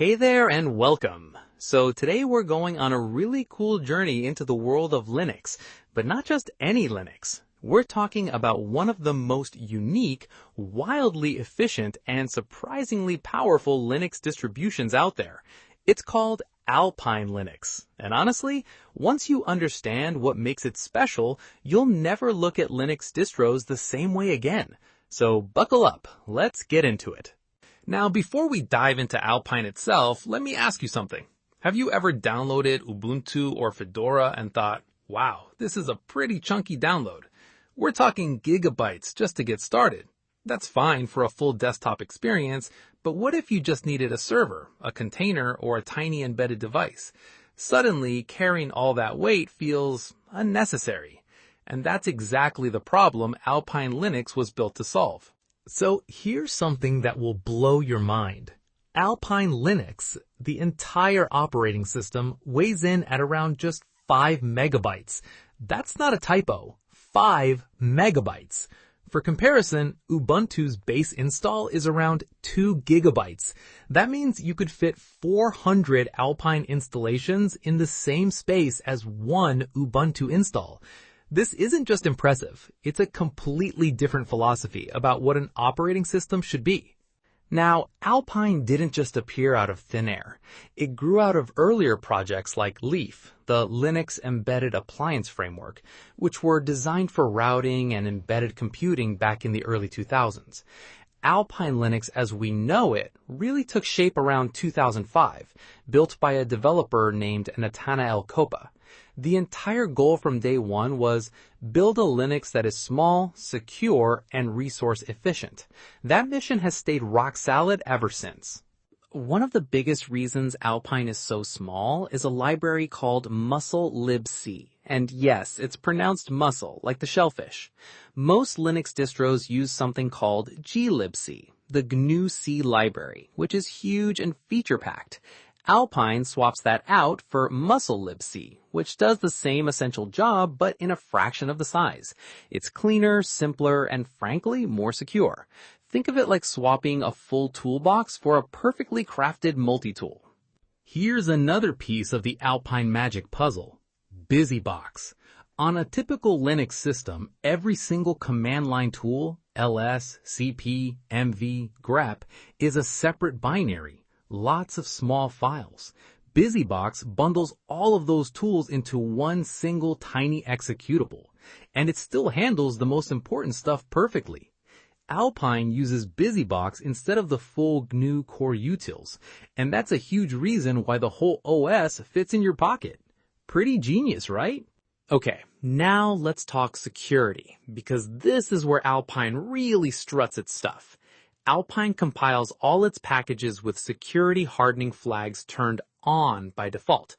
Hey there and welcome. So today we're going on a really cool journey into the world of Linux, but not just any Linux. We're talking about one of the most unique, wildly efficient, and surprisingly powerful Linux distributions out there. It's called Alpine Linux. And honestly, once you understand what makes it special, you'll never look at Linux distros the same way again. So buckle up, let's get into it. Now, before we dive into Alpine itself, let me ask you something. Have you ever downloaded Ubuntu or Fedora and thought, wow, this is a pretty chunky download? We're talking gigabytes just to get started. That's fine for a full desktop experience, but what if you just needed a server, a container, or a tiny embedded device? Suddenly, carrying all that weight feels unnecessary. And that's exactly the problem Alpine Linux was built to solve. So here's something that will blow your mind. Alpine Linux, the entire operating system, weighs in at around just 5 megabytes. That's not a typo. 5 megabytes. For comparison, Ubuntu's base install is around 2 gigabytes. That means you could fit 400 Alpine installations in the same space as one Ubuntu install. This isn't just impressive, it's a completely different philosophy about what an operating system should be. Now, Alpine didn't just appear out of thin air. It grew out of earlier projects like Leaf, the Linux Embedded Appliance Framework, which were designed for routing and embedded computing back in the early 2000s. Alpine Linux as we know it really took shape around 2005, built by a developer named Nathanael Kopa. The entire goal from day one was build a Linux that is small, secure, and resource efficient. That mission has stayed rock solid ever since. One of the biggest reasons Alpine is so small is a library called muscle libc. And yes, it's pronounced muscle, like the shellfish. Most Linux distros use something called glibc, the GNU-C library, which is huge and feature-packed. Alpine swaps that out for muscle libc, which does the same essential job but in a fraction of the size. It's cleaner, simpler, and frankly, more secure. Think of it like swapping a full toolbox for a perfectly crafted multi-tool. Here's another piece of the Alpine magic puzzle. BusyBox. On a typical Linux system, every single command line tool, ls, cp, mv, grep, is a separate binary. Lots of small files. BusyBox bundles all of those tools into one single tiny executable, and it still handles the most important stuff perfectly. Alpine uses BusyBox instead of the full GNU core utils, and that's a huge reason why the whole OS fits in your pocket. Pretty genius, right? Okay, now let's talk security, because this is where Alpine really struts its stuff. Alpine compiles all its packages with security hardening flags turned on by default.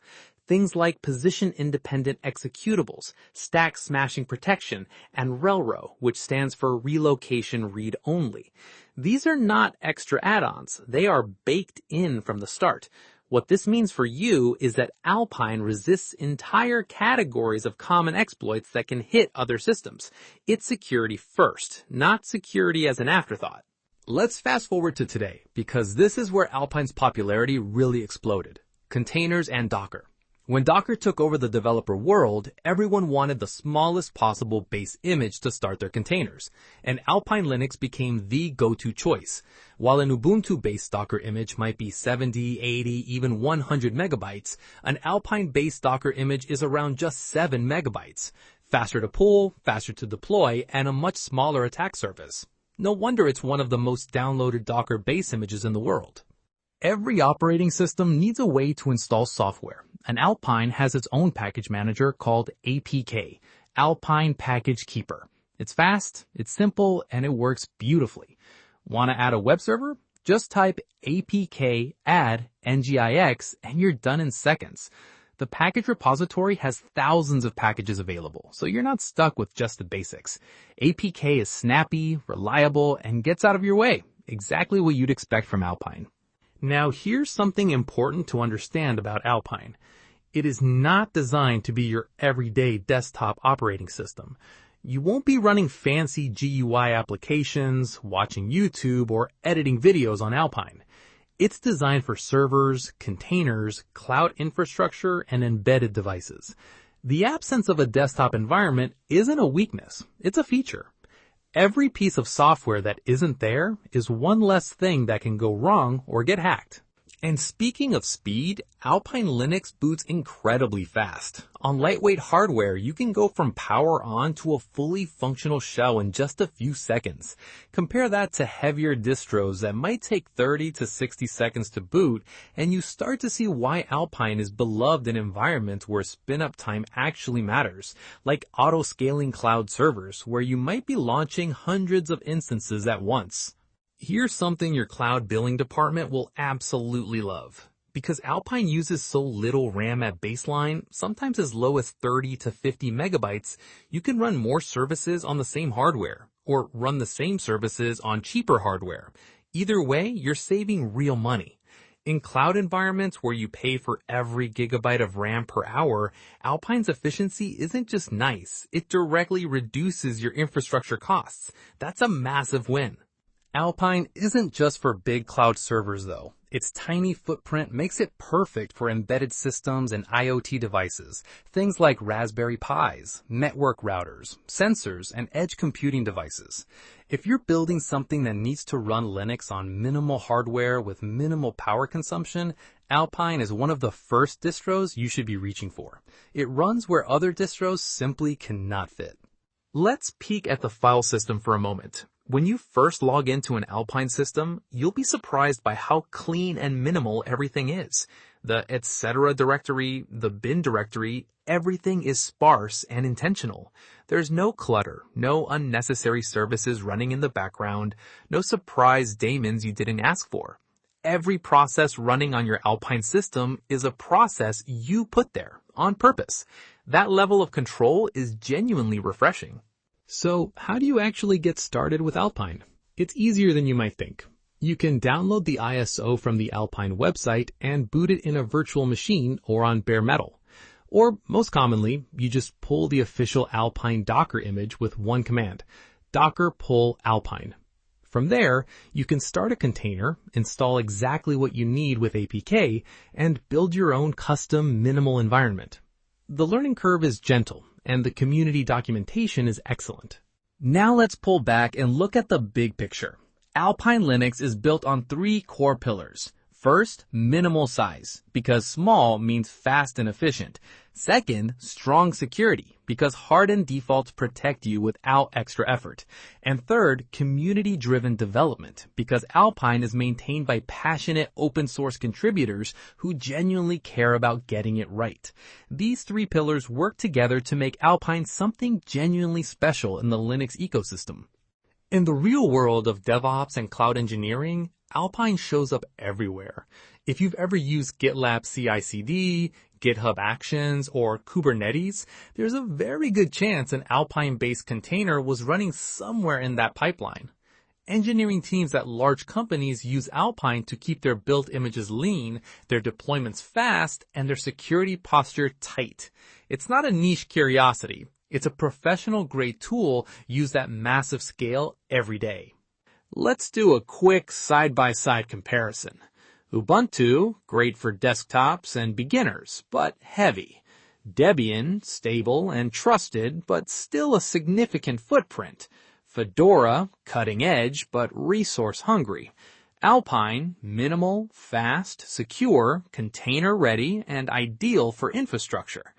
Things like position-independent executables, stack smashing protection, and RELRO, which stands for relocation read-only. These are not extra add-ons. They are baked in from the start. What this means for you is that Alpine resists entire categories of common exploits that can hit other systems. It's security first, not security as an afterthought. Let's fast forward to today, because this is where Alpine's popularity really exploded. Containers and Docker. When Docker took over the developer world, everyone wanted the smallest possible base image to start their containers, and Alpine Linux became the go-to choice. While an Ubuntu-based Docker image might be 70, 80, even 100 megabytes, an Alpine-based Docker image is around just 7 megabytes. Faster to pull, faster to deploy, and a much smaller attack surface. No wonder it's one of the most downloaded Docker base images in the world. Every operating system needs a way to install software, and Alpine has its own package manager called APK, Alpine Package Keeper. It's fast, it's simple, and it works beautifully. Want to add a web server? Just type apk add ngix and you're done in seconds. The package repository has thousands of packages available, so you're not stuck with just the basics. APK is snappy, reliable, and gets out of your way. Exactly what you'd expect from Alpine. Now here's something important to understand about Alpine. It is not designed to be your everyday desktop operating system. You won't be running fancy GUI applications, watching YouTube, or editing videos on Alpine. It's designed for servers, containers, cloud infrastructure, and embedded devices. The absence of a desktop environment isn't a weakness, it's a feature. Every piece of software that isn't there is one less thing that can go wrong or get hacked. And speaking of speed, Alpine Linux boots incredibly fast. On lightweight hardware, you can go from power on to a fully functional shell in just a few seconds. Compare that to heavier distros that might take 30 to 60 seconds to boot, and you start to see why Alpine is beloved in environments where spin-up time actually matters, like auto-scaling cloud servers, where you might be launching hundreds of instances at once. Here's something your cloud billing department will absolutely love. Because Alpine uses so little RAM at baseline, sometimes as low as 30 to 50 megabytes, you can run more services on the same hardware, or run the same services on cheaper hardware. Either way, you're saving real money. In cloud environments where you pay for every gigabyte of RAM per hour, Alpine's efficiency isn't just nice, it directly reduces your infrastructure costs. That's a massive win. Alpine isn't just for big cloud servers though. Its tiny footprint makes it perfect for embedded systems and IoT devices, things like Raspberry Pis, network routers, sensors, and edge computing devices. If you're building something that needs to run Linux on minimal hardware with minimal power consumption, Alpine is one of the first distros you should be reaching for. It runs where other distros simply cannot fit. Let's peek at the file system for a moment. When you first log into an Alpine system, you'll be surprised by how clean and minimal everything is. The etc. directory, the bin directory, everything is sparse and intentional. There's no clutter, no unnecessary services running in the background, no surprise daemons you didn't ask for. Every process running on your Alpine system is a process you put there on purpose. That level of control is genuinely refreshing. So, how do you actually get started with Alpine? It's easier than you might think. You can download the ISO from the Alpine website and boot it in a virtual machine or on bare metal. Or, most commonly, you just pull the official Alpine Docker image with one command, docker pull Alpine. From there, you can start a container, install exactly what you need with APK, and build your own custom minimal environment. The learning curve is gentle, and the community documentation is excellent. Now let's pull back and look at the big picture. Alpine Linux is built on 3 core pillars. First, minimal size, because small means fast and efficient. Second, strong security, because hardened defaults protect you without extra effort. And third, community-driven development, because Alpine is maintained by passionate open source contributors who genuinely care about getting it right. These 3 pillars work together to make Alpine something genuinely special in the Linux ecosystem. In the real world of DevOps and cloud engineering, Alpine shows up everywhere. If you've ever used GitLab CI/CD, GitHub Actions, or Kubernetes, there's a very good chance an Alpine-based container was running somewhere in that pipeline. Engineering teams at large companies use Alpine to keep their build images lean, their deployments fast, and their security posture tight. It's not a niche curiosity. It's a professional-grade tool used at massive scale every day. Let's do a quick side-by-side comparison. Ubuntu, great for desktops and beginners, but heavy. Debian, stable and trusted, but still a significant footprint. Fedora, cutting edge, but resource hungry. Alpine, minimal, fast, secure, container ready, and ideal for infrastructure.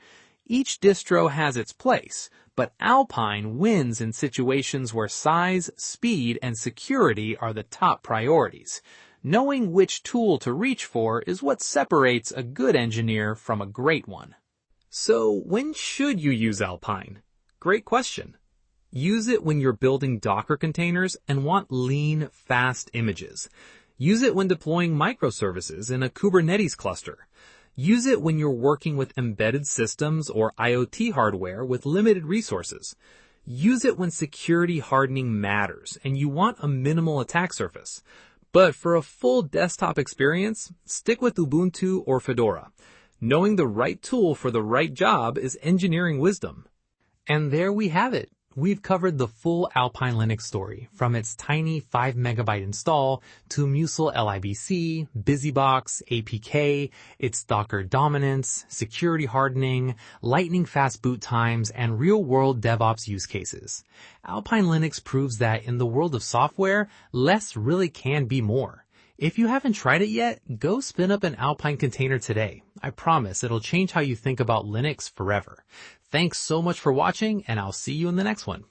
Each distro has its place, but Alpine wins in situations where size, speed, and security are the top priorities. Knowing which tool to reach for is what separates a good engineer from a great one. So, when should you use Alpine? Great question. Use it when you're building Docker containers and want lean, fast images. Use it when deploying microservices in a Kubernetes cluster. Use it when you're working with embedded systems or IoT hardware with limited resources. Use it when security hardening matters and you want a minimal attack surface. But for a full desktop experience, stick with Ubuntu or Fedora. Knowing the right tool for the right job is engineering wisdom. And there we have it. We've covered the full Alpine Linux story, from its tiny 5 megabyte install to Musil libc, BusyBox, APK, its Docker dominance, security hardening, lightning fast boot times, and real-world DevOps use cases. Alpine Linux proves that in the world of software, less really can be more. If you haven't tried it yet, go spin up an Alpine container today. I promise it'll change how you think about Linux forever. Thanks so much for watching, and I'll see you in the next one.